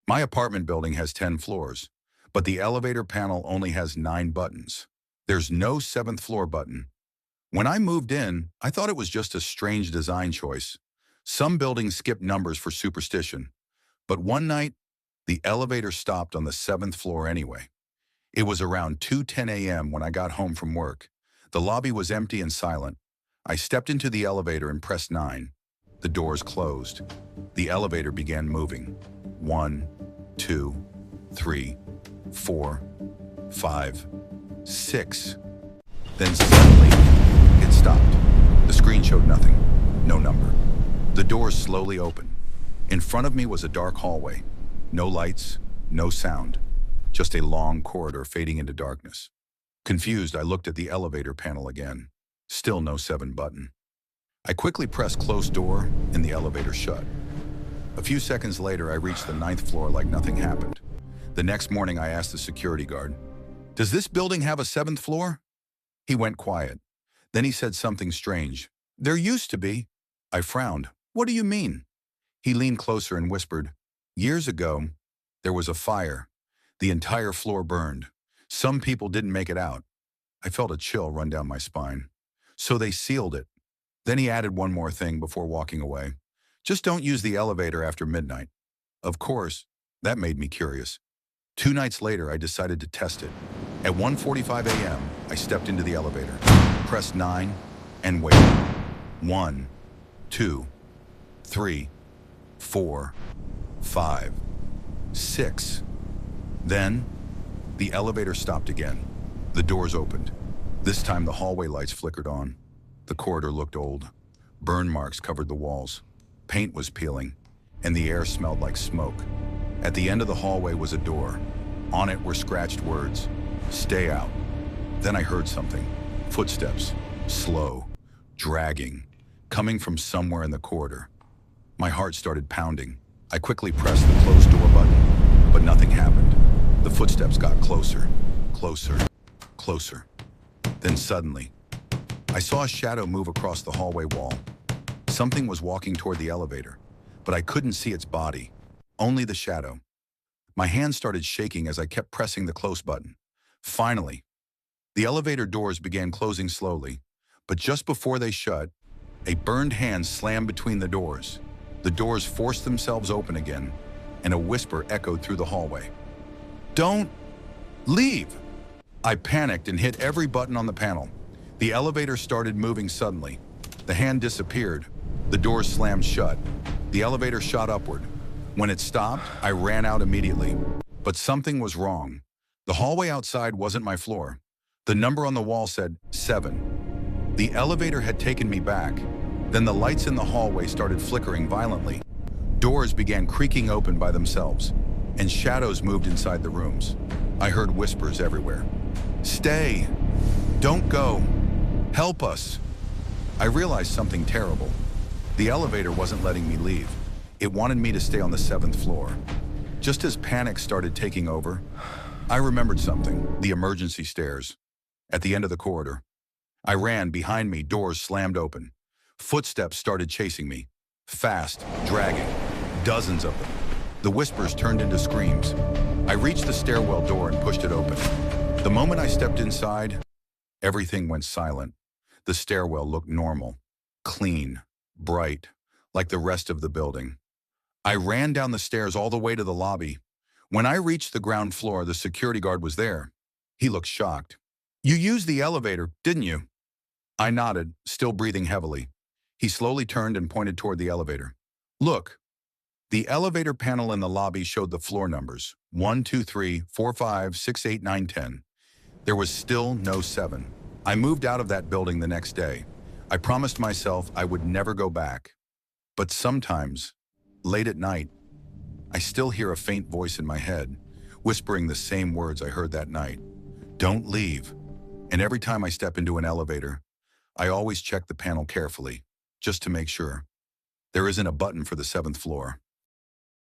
My apartment building has 10 floors, but the elevator panel only has 9 buttons. There's no 7th floor button. When I moved in, I thought it was just a strange design choice. Some buildings skip numbers for superstition, but one night, the elevator stopped on the 7th floor anyway. It was around 2:10 a.m. when I got home from work. The lobby was empty and silent. I stepped into the elevator and pressed 9. The doors closed. The elevator began moving. 1, 2, 3, 4, 5, 6. Then suddenly, it stopped. The screen showed nothing. No number. The doors slowly opened. In front of me was a dark hallway. No lights, no sound. Just a long corridor fading into darkness. Confused, I looked at the elevator panel again. Still no 7 button. I quickly pressed close door and the elevator shut. A few seconds later, I reached the 9th floor like nothing happened. The next morning, I asked the security guard, "Does this building have a 7th floor?" He went quiet. Then he said something strange. "There used to be." I frowned. "What do you mean?" He leaned closer and whispered, "Years ago, there was a fire. The entire floor burned. Some people didn't make it out." I felt a chill run down my spine. "So they sealed it." Then he added one more thing before walking away. "Just don't use the elevator after midnight." Of course, that made me curious. 2 nights later, I decided to test it. At 1:45 a.m., I stepped into the elevator, pressed 9, and waited. 1, 2, 3, 4, 5, 6. Then, the elevator stopped again. The doors opened. This time, the hallway lights flickered on. The corridor looked old. Burn marks covered the walls. Paint was peeling, and the air smelled like smoke. At the end of the hallway was a door. On it were scratched words, "Stay out." Then I heard something. Footsteps, slow, dragging, coming from somewhere in the corridor. My heart started pounding. I quickly pressed the close door button, but nothing happened. The footsteps got closer, closer, closer. Then suddenly, I saw a shadow move across the hallway wall. Something was walking toward the elevator, but I couldn't see its body, only the shadow. My hands started shaking as I kept pressing the close button. Finally, the elevator doors began closing slowly, but just before they shut, a burned hand slammed between the doors. The doors forced themselves open again, and a whisper echoed through the hallway. "Don't leave!" I panicked and hit every button on the panel. The elevator started moving suddenly. The hand disappeared. The doors slammed shut. The elevator shot upward. When it stopped, I ran out immediately. But something was wrong. The hallway outside wasn't my floor. The number on the wall said 7. The elevator had taken me back. Then the lights in the hallway started flickering violently. Doors began creaking open by themselves, and shadows moved inside the rooms. I heard whispers everywhere. "Stay! Don't go! Help us!" I realized something terrible. The elevator wasn't letting me leave. It wanted me to stay on the 7th floor. Just as panic started taking over, I remembered something: the emergency stairs. At the end of the corridor, I ran. Behind me, doors slammed open. Footsteps started chasing me, fast, dragging, dozens of them. The whispers turned into screams. I reached the stairwell door and pushed it open. The moment I stepped inside, everything went silent. The stairwell looked normal, clean, bright, like the rest of the building. I ran down the stairs all the way to the lobby. When I reached the ground floor, the security guard was there. He looked shocked. "You used the elevator, didn't you?" I nodded, still breathing heavily. He slowly turned and pointed toward the elevator. "Look." The elevator panel in the lobby showed the floor numbers: 1, 2, 3, 4, 5, 6, 8, 9, 10. There was still no 7. I moved out of that building the next day. I promised myself I would never go back. But sometimes, late at night, I still hear a faint voice in my head, whispering the same words I heard that night. "Don't leave." And every time I step into an elevator, I always check the panel carefully, just to make sure. There isn't a button for the 7th floor.